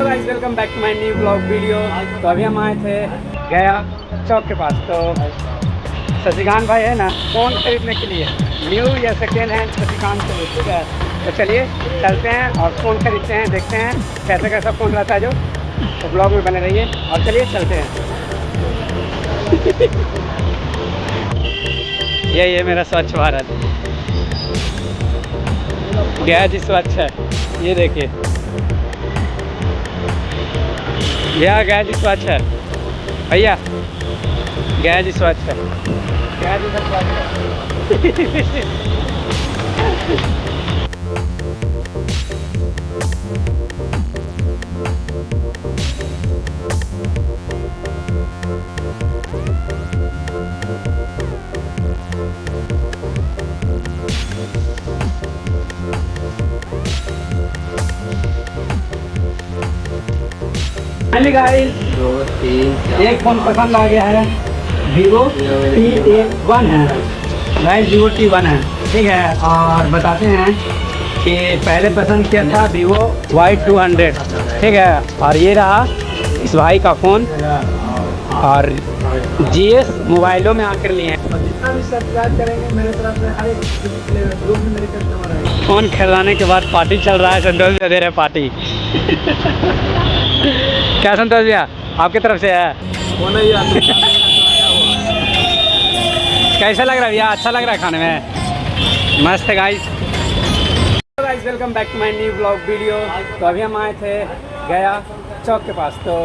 Guys welcome back to my new blog video. तो अभी हम आए थे गया चौक के पास। तो शशिकांत भाई है ना फ़ोन खरीदने के लिए, न्यू या सेकेंड हैंड शशिकांत के लिए, ठीक है। तो चलिए चलते हैं और फ़ोन खरीदते हैं, देखते हैं कैसा कैसा फ़ोन रहता है जो। तो ब्लॉग में बने रहिए और चलिए चलते हैं। ये मेरा स्वच्छ भारत गया जी, स्वच्छ है। ये देखिए गया जी स्वच्छ है भैया, गया जी स्वच्छ है, गया जी सब स्वच्छ है। एक फ़ोन पसंद आ गया है, Vivo T1 है गाइस, Vivo T1 है, ठीक है। और बताते हैं कि पहले पसंद किया था Vivo Y200, ठीक है। और ये रहा इस भाई का फ़ोन, और GS मोबाइलों में आकर लिए हैं। जितना भी सब्सक्राइब करेंगे मेरे तरफ से, हर एक ग्रुप में मेरे कस्टमर है। फ़ोन खरीदाने के बाद पार्टी चल रहा है, संतोष भैया दे रहे पार्टी। क्या संतोष भैया आपकी तरफ से है? कैसा लग रहा है भैया? अच्छा लग रहा है खाने में? मस्त है guys. Welcome back to my new blog video. तो अभी हम आए थे गया चौक के पास। तो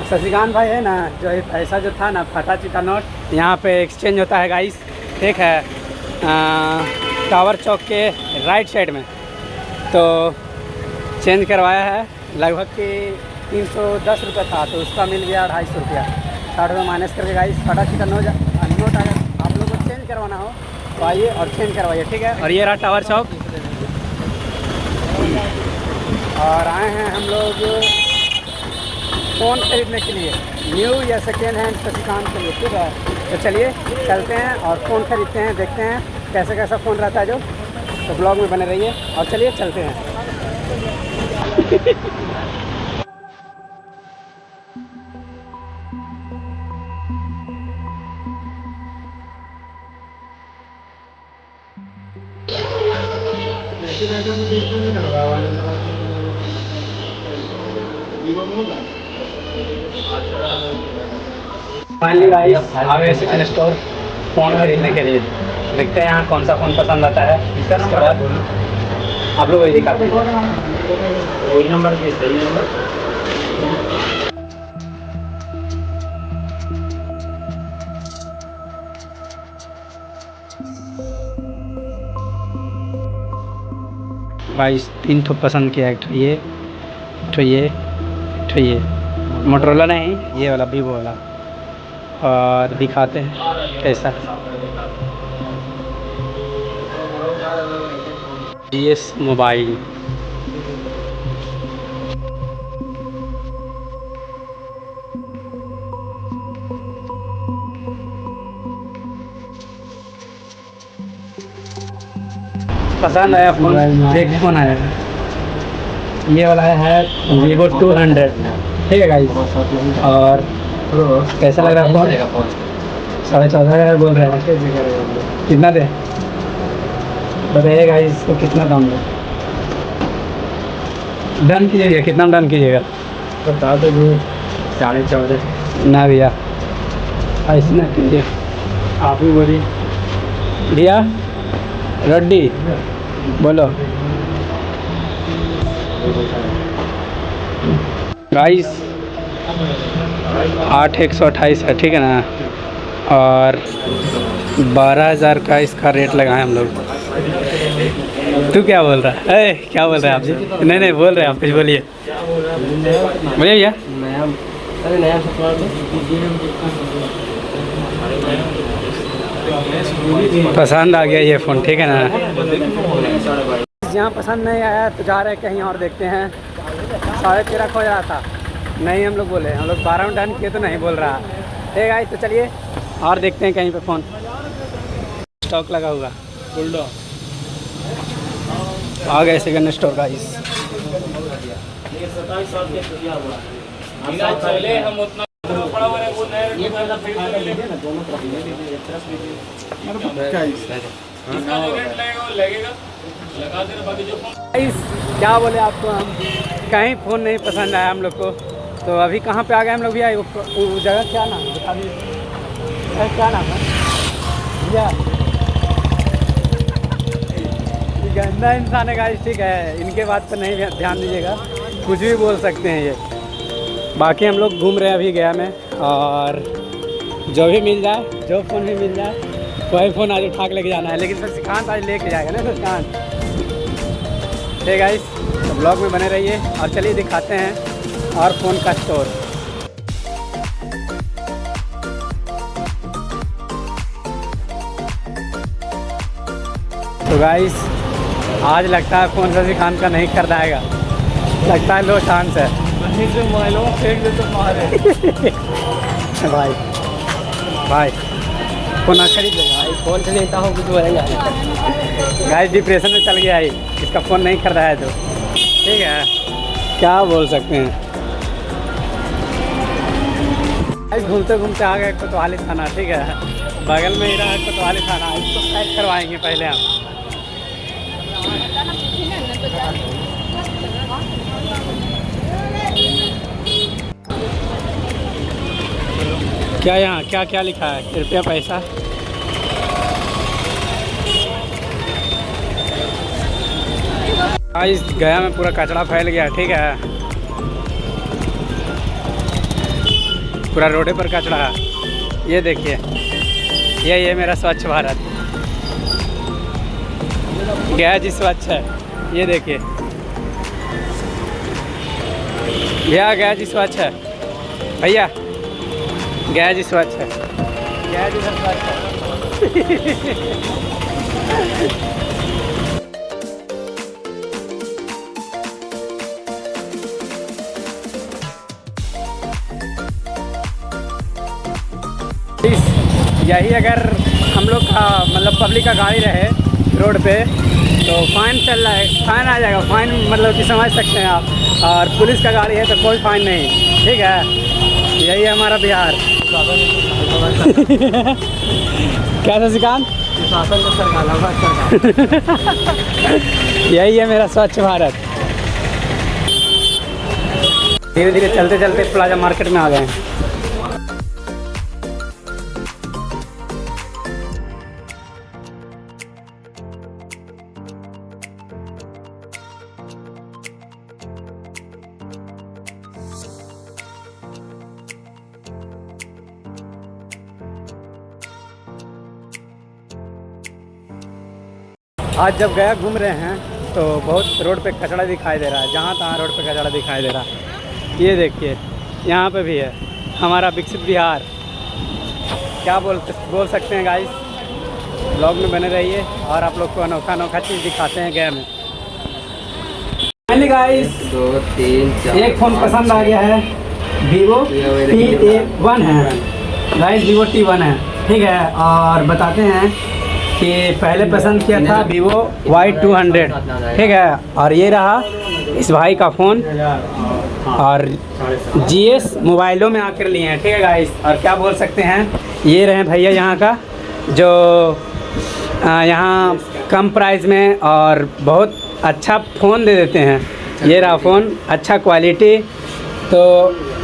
शशिकांत भाई है ना, जो पैसा जो था ना फटा चिटा नोट, यहाँ पे एक्सचेंज होता है गाइस, ठीक है। टावर चौक के राइट साइड में। तो चेंज करवाया है, लगभग कि 310 रुपये था, तो उसका मिल गया 250 रुपया, 60 रुपये माइनस करके गाइस। फटा चिटा नोट अगर आप लोगों को चेंज करवाना हो तो आइए और चेंज करवाइए, ठीक है। और ये रहा टावर चौक, और आए हैं हम लोग फ़ोन खरीदने के लिए, न्यू या सेकेंड हैंड शशिकांत के लिए, ठीक है। तो चलिए चलते हैं और फ़ोन खरीदते हैं, देखते हैं कैसा कैसा फ़ोन रहता है जो। तो ब्लॉग में बने रहिए और चलिए चलते हैं। फाइनली गाइस आ गए सेकंड स्टोर फ़ोन खरीदने के लिए। देखते हैं यहाँ कौन सा फ़ोन पसंद आता है, इसके बाद आप लोग वही दिखाते हैं। वही नंबर के सही नंबर। गाइस 3 ठो पसंद किया, एक ठो ये मोटरोला नहीं, ये वाला वीवो वाला। और दिखाते हैं कैसा GS मोबाइल। पसंद आया फ़ोन, एक फ़ोन आया, ये वाला है Vivo 200, ठीक है गाइस। और कैसा लग रहा है फ़ोन? 14,500 बोल रहे हैं, कितना दे बताइए गाइस, इसको कितना दाम दे? डन कीजिएगा, कितना डन कीजिएगा बता दो जी। 14,500 ना भैया, ऐसे ना कीजिए, आप ही बोलिए भैया। रेड्डी बोलो गाइस। 8,128 है, ठीक है ना। और 12,000 का इसका रेट लगाए हम लोग। तू क्या बोल रहा है? क्या बोल रहे हैं आप जी? नहीं बोल रहे हैं आप, कुछ बोलिए भैया। पसंद आ गया ये फ़ोन, ठीक है ना। यहाँ पसंद नहीं आया तो जा रहे कहीं और, देखते हैं। 13.5 हो रहा था, नहीं हम लोग बोले, हम लोग 12 में डन किए तो नहीं बोल रहा है गाइस। तो चलिए और देखते हैं कहीं पे फ़ोन स्टॉक लगा हुआ। आ गए सेकंड स्टोर गाइस। चले हम उतना बड़ा वाला वो नया इसका जो रेट लगेगा वो लगेगा, लगा देना। बाकी जो क्या बोले आपको, हम कहीं फ़ोन नहीं पसंद आया हम लोग को, तो अभी कहाँ पे आ गए हम लोग भैया? वो जगह क्या नाम है बता दीजिए, क्या नाम है भैया? गंदा इंसान है गाइस, ठीक है, इनके बात पर नहीं ध्यान दीजिएगा, कुछ भी बोल सकते हैं ये। बाकी हम लोग घूम रहे हैं अभी गया में, और जो भी मिल जाए, जो फ़ोन भी मिल जाए वही फ़ोन आज उठा के लेके जाना है। लेकिन शशिकांत आज लेके जाएगा ना शशिकांत। ठीक गाइस, तो ब्लॉग में बने रहिए और चलिए दिखाते हैं और फ़ोन का स्टोर। तो गाइस आज लगता है फ़ोन शशिकांत का नहीं खरीदाएगा, लगता है लो चांस है। मोबाइलों फेंक दे तो मारे भाई भाई फ़ोन ना खरीद लेगा भाई, फ़ोन से लेता हूँ कुछ बोलेगा। गाइस डिप्रेशन में चल गया है, इसका फ़ोन नहीं खरीदा है तो ठीक है, क्या बोल सकते हैं। गाइस घूमते घूमते आ गए कोतवाली थाना, ठीक है, बगल में ही रहा कोतवाली थाना, इसको पैक करवाएंगे पहले हम। क्या यहाँ क्या क्या लिखा है? कृपया पैसा। गाइस गया में पूरा कचरा फैल गया, ठीक है, पूरा रोडे पर कचरा है। ये देखिए, ये मेरा स्वच्छ भारत, गया जी स्वच्छ है, ये देखिए भैया, गया जी स्वच्छ है भैया, गया जी स्वच्छ है, गया जी सब स्वच्छ है। यही अगर हम लोग का मतलब पब्लिक का गाड़ी रहे रोड पे तो फाइन चल रहा है, फाइन आ जाएगा, फाइन मतलब कि समझ सकते हैं आप, और पुलिस का गाड़ी है तो कोई फाइन नहीं, ठीक है, यही है हमारा बिहार। क्या शशिकांत? शासन का सरकार यही है मेरा स्वच्छ भारत। धीरे धीरे चलते चलते प्लाजा मार्केट में आ गए हैं। आज जब गया घूम रहे हैं तो बहुत रोड पे कचरा दिखाई दे रहा है, जहाँ तहाँ रोड पे कचरा दिखाई दे रहा है। ये देखिए यहाँ पे भी है हमारा विकसित बिहार। क्या बोल सकते हैं गाइस, ब्लॉग में बने रहिए और आप लोग को अनोखा अनोखा चीज़ दिखाते हैं गया में। फाइनली गाइस 2 3 4 एक फ़ोन पसंद आ गया है, वीवो T1 है गाइस, वीवो T1 है, ठीक है, और बताते हैं कि पहले पसंद किया था वीवो Y200, ठीक है, और ये रहा इस भाई का फ़ोन, और GS मोबाइलों में आकर लिए हैं, ठीक है गाइस। और क्या बोल सकते हैं, ये रहे भैया यहाँ का जो यहाँ कम प्राइस में और बहुत अच्छा फ़ोन दे देते हैं। ये रहा फ़ोन, अच्छा क्वालिटी। तो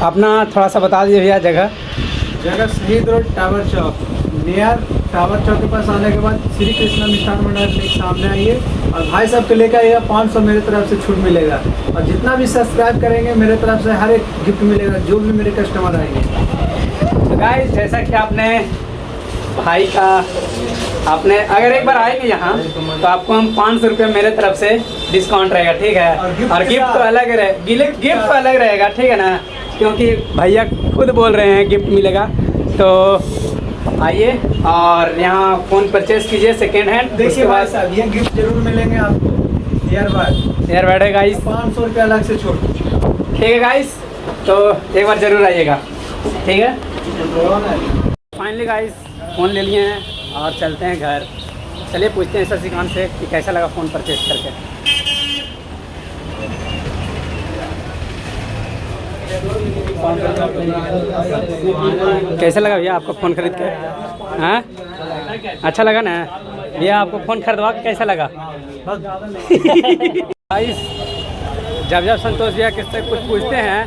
अपना थोड़ा सा बता दीजिए भैया। जगह शहीद रोड टावर चौक, नियर टावर चौक के पास आने के बाद श्री कृष्णा मिष्ठान भंडार के सामने आइए और भाई साहब को लेकर आइएगा। 500 मेरे तरफ से छूट मिलेगा, और जितना भी सब्सक्राइब करेंगे मेरे तरफ से हर एक गिफ्ट मिलेगा, जो भी मेरे कस्टमर आएंगे। तो गाइस जैसा कि आपने भाई का अगर एक बार आएंगे यहाँ तो आपको हम 500 रुपये मेरे तरफ से डिस्काउंट रहेगा, ठीक है, और गिफ्ट तो अलग रहेगा, ठीक है ना, क्योंकि भैया खुद बोल रहे हैं गिफ्ट मिलेगा। तो आइए और यहाँ फ़ोन परचेज कीजिए सेकेंड हैंड। देखिए भाई साहब, ये गिफ्ट जरूर मिलेंगे आपको, ईयरबड है गाइस, 500 रुपये अलग से छूट, ठीक है गाइस, तो एक बार ज़रूर आइएगा, ठीक है। फाइनली गाइस फ़ोन ले लिए हैं और चलते हैं घर। चलिए पूछते हैं शशिकांत से कि कैसा लगा फ़ोन परचेज करके। कैसा लगा भैया आपको फ़ोन खरीद के? हाँ, अच्छा लगा ना भैया? आपको फ़ोन खरीदवा के कैसा लगा? गाइस, जब जब संतोष भैया किससे कुछ पूछते हैं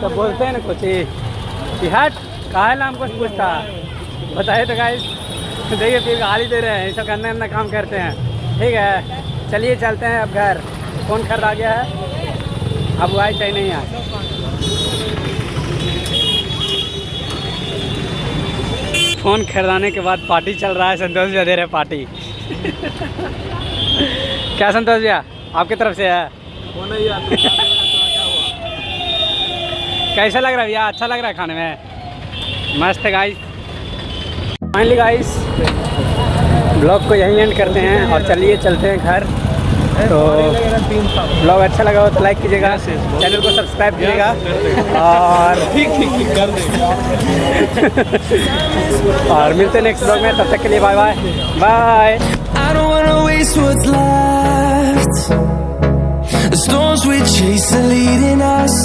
तो बोलते हैं ना कुछ ही कि हट काहे नाम कुछ पूछता, बताइए तो गाइस। देखिए फिर गाली दे रहे हैं, ये सब करने अपना काम करते हैं। ठीक है, चलिए चलते हैं अब घर। फ़ोन खरीदा गया है, अब वो आए चाहे नहीं आए। फ़ोन खरीदाने के बाद पार्टी चल रहा है, संतोष भैया दे रहे पार्टी। क्या संतोष भैया आपकी तरफ से है? कैसा लग रहा है भैया? अच्छा लग रहा है खाने में? मस्त है गाइस। फाइनली गाइस ब्लॉग को यहीं एंड करते हैं और चलिए चलते हैं घर। तो ब्लॉग अच्छा लगा हो तो लाइक कीजिएगा, चैनल को सब्सक्राइब कीजिएगा और और मिलते हैं नेक्स्ट ब्लॉग में। तब तक के लिए bye bye bye. I don't wanna waste what's left. The storms we chase are leading us.